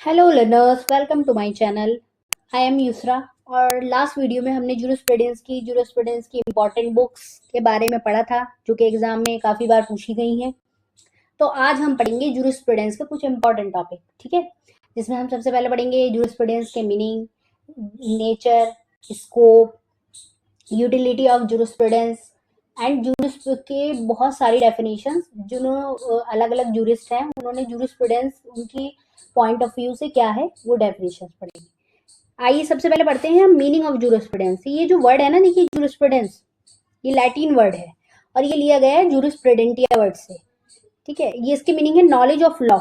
Hello learners, welcome to my channel. I am Yusra. और last video में हमने jurisprudence की इम्पॉर्टेंट बुक्स के बारे में पढ़ा था, जो कि एग्जाम में काफ़ी बार पूछी गई हैं। तो आज हम पढ़ेंगे जूरिस्प्रूडेंस के कुछ इम्पॉर्टेंट टॉपिक, ठीक है, जिसमें हम सबसे पहले पढ़ेंगे जूरिस्प्रूडेंस के meaning, nature, scope, utility of jurisprudence and juris के बहुत सारी डेफिनेशंस। जिन्होंने अलग अलग जूरिस्ट हैं, उन्होंने जूरिस्प्रूडेंस उनकी पॉइंट ऑफ व्यू से क्या है वो डेफिनेशंस पढ़ेंगे। आइए सबसे पहले पढ़ते हैं हम मीनिंग ऑफ जूरिस्प्रूडेंस। ये जो वर्ड है ना, देखिए जूरिस्प्रूडेंस, ये लैटिन वर्ड है और ये लिया गया है जूरिस्प्रूडेंटिया वर्ड से, ठीक है। ये इसकी मीनिंग है नॉलेज ऑफ लॉ।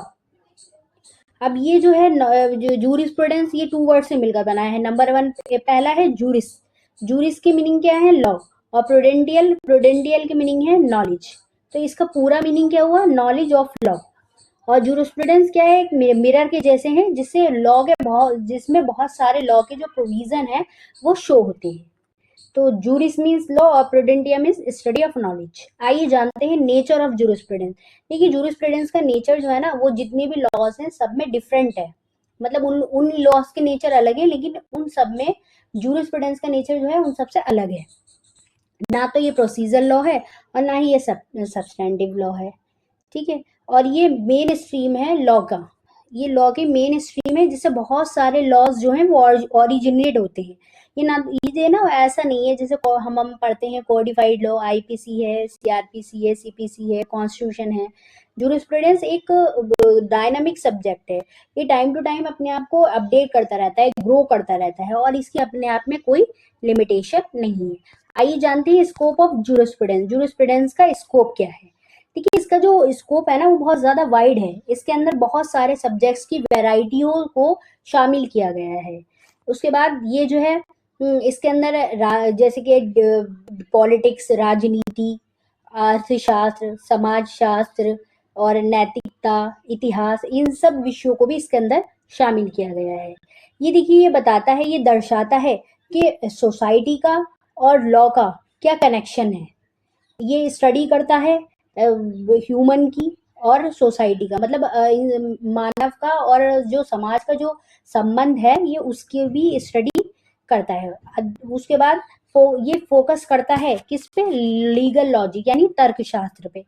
अब ये जो है जो जूरिस्प्रूडेंस, ये टू वर्ड से मिलकर बना है। नंबर वन, पहला है जूरिस। जूरिस की मीनिंग क्या है? लॉ। और प्रूडेंटियल, प्रूडेंटियल की मीनिंग है नॉलेज। तो इसका पूरा मीनिंग क्या हुआ? Knowledge of law. और जूरिस्प्रूडेंस क्या है? एक मिरर के जैसे हैं, जिससे लॉ के बहुत, जिसमें बहुत सारे लॉ के जो प्रोविजन है वो शो होते हैं। तो जूरिस मीन्स लॉ और प्रूडेंटिया मीन्स स्टडी ऑफ नॉलेज। आइए जानते हैं नेचर ऑफ जूरिस्प्रूडेंस। देखिए जूरिस्प्रूडेंस का नेचर जो है ना, वो जितने भी लॉज हैं सब में डिफरेंट है। मतलब उन लॉज के नेचर अलग है, लेकिन उन सब में जूरिस्प्रूडेंस का नेचर जो है उन सबसे अलग है। ना तो ये प्रोसीजर लॉ है और ना ही ये सब्सटेंटिव लॉ है, ठीक है। और ये मेन स्ट्रीम है लॉ का। ये लॉ की मेन स्ट्रीम है, जिससे बहुत सारे लॉज जो हैं वो ओरिजिनेट होते हैं। ये ना ऐसा नहीं है जैसे हम पढ़ते हैं कोडिफाइड लॉ, आईपीसी है, सीआरपीसी है, सीपीसी है, कॉन्स्टिट्यूशन है। जूरिस्प्रूडेंस एक डायनामिक सब्जेक्ट है। ये टाइम टू टाइम अपने आप को अपडेट करता रहता है, ग्रो करता रहता है, और इसकी अपने आप में कोई लिमिटेशन नहीं है। आइए जानते हैं स्कोप ऑफ जूरिस्प्रूडेंस। जूरिस्प्रूडेंस का स्कोप क्या है? देखिए इसका जो स्कोप है ना, वो बहुत ज़्यादा वाइड है। इसके अंदर बहुत सारे सब्जेक्ट्स की वैरायटियों को शामिल किया गया है। उसके बाद ये जो है, इसके अंदर जैसे कि पॉलिटिक्स, राजनीति, अर्थशास्त्र, समाजशास्त्र और नैतिकता, इतिहास, इन सब विषयों को भी इसके अंदर शामिल किया गया है। ये देखिए, ये बताता है, ये दर्शाता है कि सोसाइटी का और लॉ का क्या कनेक्शन है। ये स्टडी करता है ह्यूमन की और सोसाइटी का, मतलब मानव का और जो समाज का जो संबंध है, ये उसकी भी स्टडी करता है। उसके बाद ये फोकस करता है किस पे? लीगल लॉजिक यानी तर्कशास्त्र पे।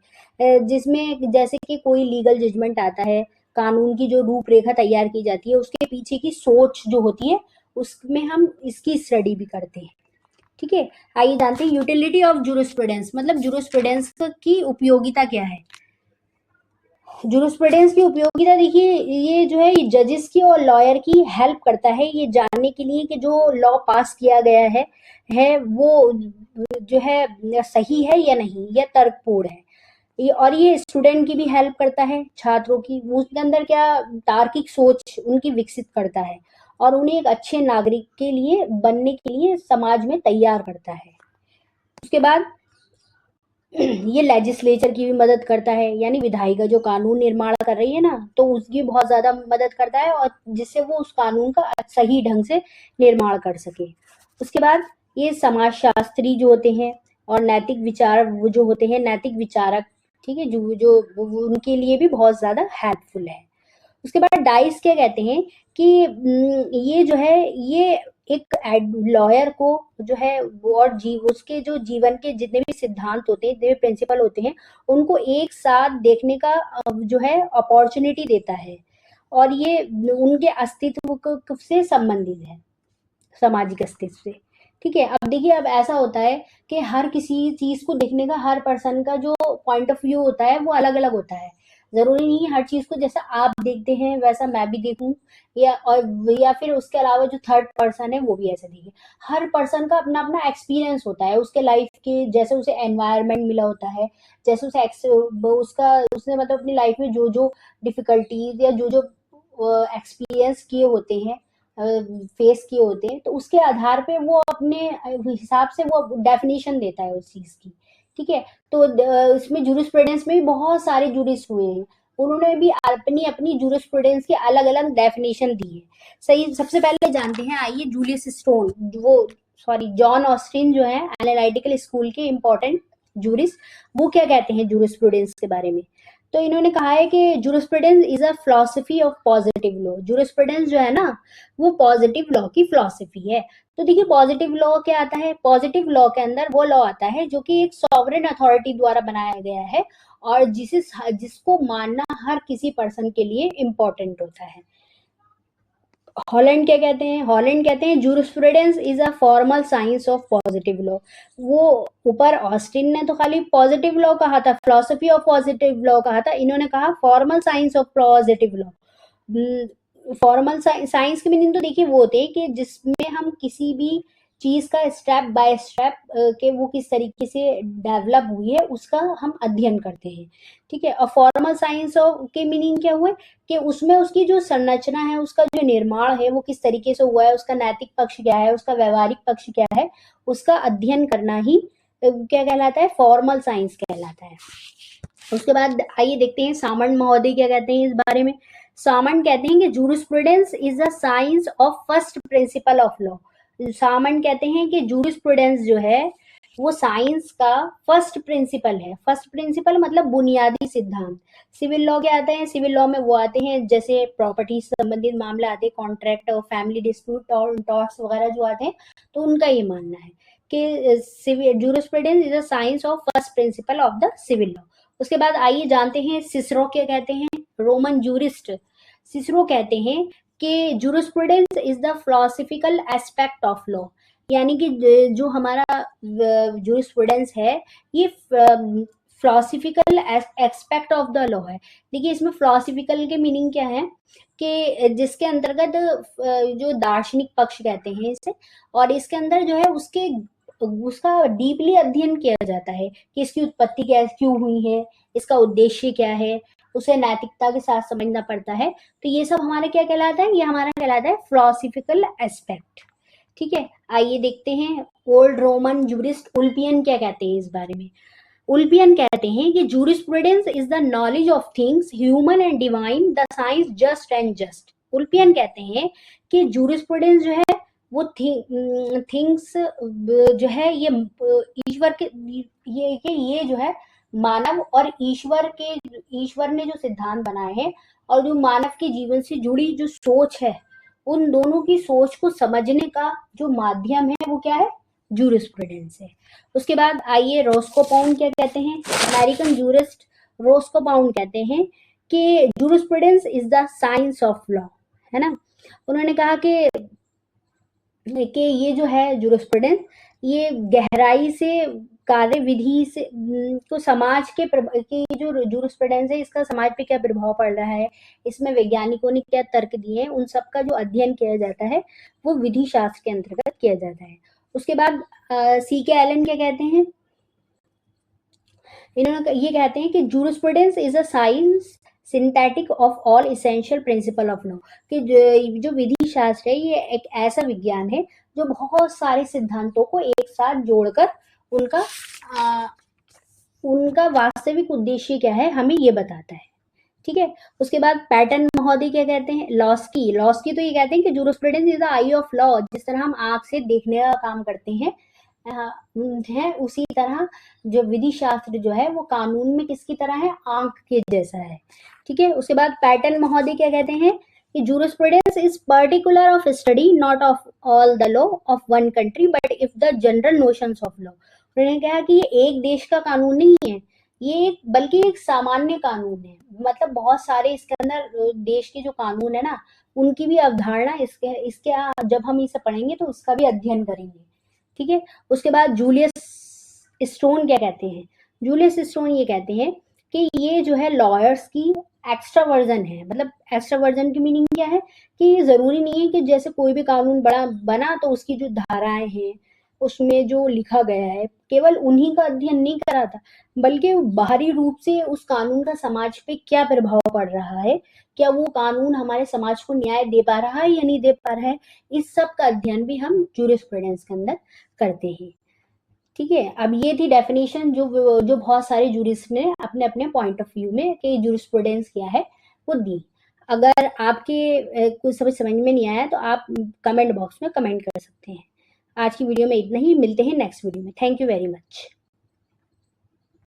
जिसमें जैसे कि कोई लीगल जजमेंट आता है, कानून की जो रूपरेखा तैयार की जाती है, उसके पीछे की सोच जो होती है, उसमें हम इसकी स्टडी भी करते हैं, ठीक है। आइए जानते हैं यूटिलिटी ऑफ जूरिस्प्रूडेंस, मतलब जूरिस्प्रूडेंस की उपयोगिता क्या है। जूरिस्प्रूडेंस की उपयोगिता देखिए, ये जो है, ये जजेस की और लॉयर की हेल्प करता है ये जानने के लिए कि जो लॉ पास किया गया है वो जो है सही है या नहीं, या तर्कपूर्ण है। और ये स्टूडेंट की भी हेल्प करता है, छात्रों की, उसके अंदर क्या तार्किक सोच उनकी विकसित करता है, और उन्हें एक अच्छे नागरिक के लिए बनने के लिए समाज में तैयार करता है। उसके बाद ये लेजिस्लेचर की भी मदद करता है, यानी विधायिका जो कानून निर्माण कर रही है ना, तो उसकी बहुत ज्यादा मदद करता है, और जिससे वो उस कानून का सही ढंग से निर्माण कर सके। उसके बाद ये समाजशास्त्री जो होते हैं और नैतिक विचार वो जो होते हैं, नैतिक विचारक, ठीक है, जो जो उनके लिए भी बहुत ज्यादा हेल्पफुल है। उसके बाद डाइस क्या कहते हैं कि ये जो है, ये एक लॉयर को जो है वो, और उसके जो जीवन के जितने भी सिद्धांत होते हैं, जितने भी प्रिंसिपल होते हैं, उनको एक साथ देखने का जो है अपॉर्चुनिटी देता है। और ये उनके अस्तित्व से संबंधित है, सामाजिक अस्तित्व से, ठीक है। अब देखिए, अब ऐसा होता है कि हर किसी चीज को देखने का, हर पर्सन का जो पॉइंट ऑफ व्यू होता है वो अलग अलग होता है। जरूरी नहीं है हर चीज को जैसा आप देखते हैं वैसा मैं भी देखूं, या फिर उसके अलावा जो थर्ड पर्सन है वो भी ऐसा देखे। हर पर्सन का अपना अपना एक्सपीरियंस होता है, उसके लाइफ के जैसे उसे एनवायरनमेंट मिला होता है, जैसे उसे उसका उसने मतलब अपनी लाइफ में जो जो डिफिकल्टीज या जो जो एक्सपीरियंस किए होते हैं, फेस किए होते हैं, तो उसके आधार पे वो अपने हिसाब से वो डेफिनेशन देता है उस चीज की, ठीक है। तो इसमें जूरिस्प्रूडेंस में भी बहुत सारे जूरिस्ट हुए हैं, उन्होंने भी अपनी अपनी जूरिस्प्रूडेंस की अलग अलग डेफिनेशन दी है। सही, सबसे पहले जानते हैं, आइए, जूलियस स्टोन, वो सॉरी जॉन ऑस्टिन जो है एनालिटिकल स्कूल के इम्पोर्टेंट जूरिस्ट, वो क्या कहते हैं जूरिस्प्रूडेंस के बारे में। तो इन्होंने कहा है कि jurisprudence is a philosophy of positive law. Jurisprudence जो है ना वो पॉजिटिव लॉ की फिलॉसफी है। तो देखिए पॉजिटिव लॉ क्या आता है, पॉजिटिव लॉ के अंदर वो लॉ आता है जो कि एक सॉवरेन अथॉरिटी द्वारा बनाया गया है और जिसको मानना हर किसी पर्सन के लिए इम्पोर्टेंट होता है। हॉलैंड क्या कहते हैं, हॉलैंड कहते हैं jurisprudence is a formal science of positive law. वो ऊपर ऑस्टिन ने तो खाली पॉजिटिव लॉ कहा था, फिलोसफी ऑफ पॉजिटिव लॉ कहा था, इन्होंने कहा formal science of positive law. Formal science की मीनिंग तो देखिए वो होते हैं कि जिसमें हम किसी भी चीज का स्टेप बाय स्टेप के वो किस तरीके से डेवलप हुई है उसका हम अध्ययन करते हैं। ठीक है, और फॉर्मल साइंस के मीनिंग क्या हुए कि उसमें उसकी जो संरचना है, उसका जो निर्माण है वो किस तरीके से हुआ है, उसका नैतिक पक्ष क्या है, उसका व्यवहारिक पक्ष क्या है, उसका अध्ययन करना ही क्या कहलाता है, फॉर्मल साइंस कहलाता है। उसके बाद आइए देखते हैं सामंत महोदय क्या कहते हैं इस बारे में। सामंत कहते हैं कि jurisprudence is a science of first principle of law. Salmond कहते हैं कि जूरिस्प्रूडेंस जो है वो साइंस का फर्स्ट प्रिंसिपल है। फर्स्ट प्रिंसिपल मतलब बुनियादी सिद्धांत। सिविल लॉ के आते हैं, सिविल लॉ में वो आते हैं जैसे प्रॉपर्टी से संबंधित मामले आते हैं, कॉन्ट्रैक्ट और फैमिली डिस्प्यूट और टॉर्ट्स वगैरह जो आते हैं, तो उनका ये मानना है कि civil jurisprudence is a science of first principle of the civil law. उसके बाद आइए जानते हैं सिसरो क्या कहते हैं, रोमन जूरिस्ट। सिसरो कहते हैं कि jurisprudence is the philosophical aspect of law, यानी कि जो हमारा जूरिस्प्रूडेंस है ये philosophical aspect of the law है। देखिए इसमें फिलोसफिकल के मीनिंग क्या है कि जिसके अंतर्गत जो दार्शनिक पक्ष कहते हैं इसे, और इसके अंदर जो है उसका डीपली अध्ययन किया जाता है कि इसकी उत्पत्ति क्या क्यों हुई है, इसका उद्देश्य क्या है, उसे नैतिकता के साथ समझना पड़ता है। तो ये सब हमारा क्या कहलाता है, ये हमारा कहलाता है फिलोसफिकल एस्पेक्ट। ठीक है, आइए देखते हैं ओल्ड रोमन जूरिस्ट उल्पियन क्या कहते हैं इस बारे में। उल्पियन कहते हैं कि jurisprudence is the knowledge of things human and divine, the science just and just. Ulpian कहते हैं कि जूरिस्प्रूडेंस जो है वो थिंग्स जो है ये ईश्वर के ये जो है मानव और ईश्वर ने जो सिद्धांत बनाए हैं और जो मानव के जीवन से जुड़ी जो सोच है, उन दोनों की सोच को समझने का जो माध्यम है वो क्या है, जूरिस्प्रूडेंस है। उसके बाद आइए रोस्को पाउंड क्या कहते हैं, अमेरिकन जूरिस्ट रोस्को पाउंड कहते हैं कि jurisprudence is the science of law, है ना। उन्होंने कहा कि ये जो है जूरिस्प्रूडेंस ये गहराई से कार्य विधि से तो समाज के की जो जूरिस्प्रूडेंस है इसका समाज पे क्या प्रभाव पड़ रहा है, इसमें वैज्ञानिकों ने क्या तर्क दिए हैं, उन सब का जो अध्ययन किया जाता है वो विधि शास्त्र के अंतर्गत किया जाता है। उसके बाद सी के एलन क्या कहते हैं, इन्होंने ये कहते हैं कि jurisprudence is a science synthetic of all essential principal of law, कि जो विधि शास्त्र है ये एक ऐसा विज्ञान है जो बहुत सारे सिद्धांतों को एक साथ जोड़कर उनका उनका वास्तविक उद्देश्य क्या है हमें ये बताता है। ठीक है, उसके बाद पैटर्न महोदय क्या कहते हैं, लॉस्की तो ये कहते हैं कि jurisprudence is the I of law, जिस तरह हम आंख से देखने का काम करते हैं है उसी तरह जो विधि शास्त्र जो है वो कानून में किसकी तरह है, आंख के जैसा है। ठीक है, उसके बाद पैटर्न महोदय क्या कहते हैं कि jurisprudence is particular of study not of all the law of one country but if the general notions of law. उन्होंने कहा कि ये एक देश का कानून नहीं है, ये बल्कि एक सामान्य कानून है, मतलब बहुत सारे इसके अंदर देश के जो कानून है ना उनकी भी अवधारणा इसके इसके जब हम इसे पढ़ेंगे तो उसका भी अध्ययन करेंगे। ठीक है, उसके बाद जूलियस स्टोन क्या कहते हैं, जूलियस स्टोन ये कहते हैं कि ये जो है लॉयर्स की एक्स्ट्रा वर्जन है। मतलब एक्स्ट्रा वर्जन की मीनिंग क्या है कि जरूरी नहीं है कि जैसे कोई भी कानून बड़ा बना तो उसकी जो धाराएं हैं उसमें जो लिखा गया है केवल उन्हीं का अध्ययन नहीं करा था, बल्कि बाहरी रूप से उस कानून का समाज पे क्या प्रभाव पड़ रहा है, क्या वो कानून हमारे समाज को न्याय दे पा रहा है या नहीं दे पा रहा है, इस सब का अध्ययन भी हम जूरिस्प्रूडेंस के अंदर करते हैं। ठीक है, अब ये थी डेफिनेशन जो बहुत सारे जूरिस्ट ने अपने अपने पॉइंट ऑफ व्यू में कि जूरिस्प्रूडेंस क्या है वो दी। अगर आपके कुछ समझ में नहीं आया तो आप कमेंट बॉक्स में कमेंट कर सकते हैं। आज की वीडियो में इतना ही, मिलते हैं नेक्स्ट वीडियो में। Thank you very much.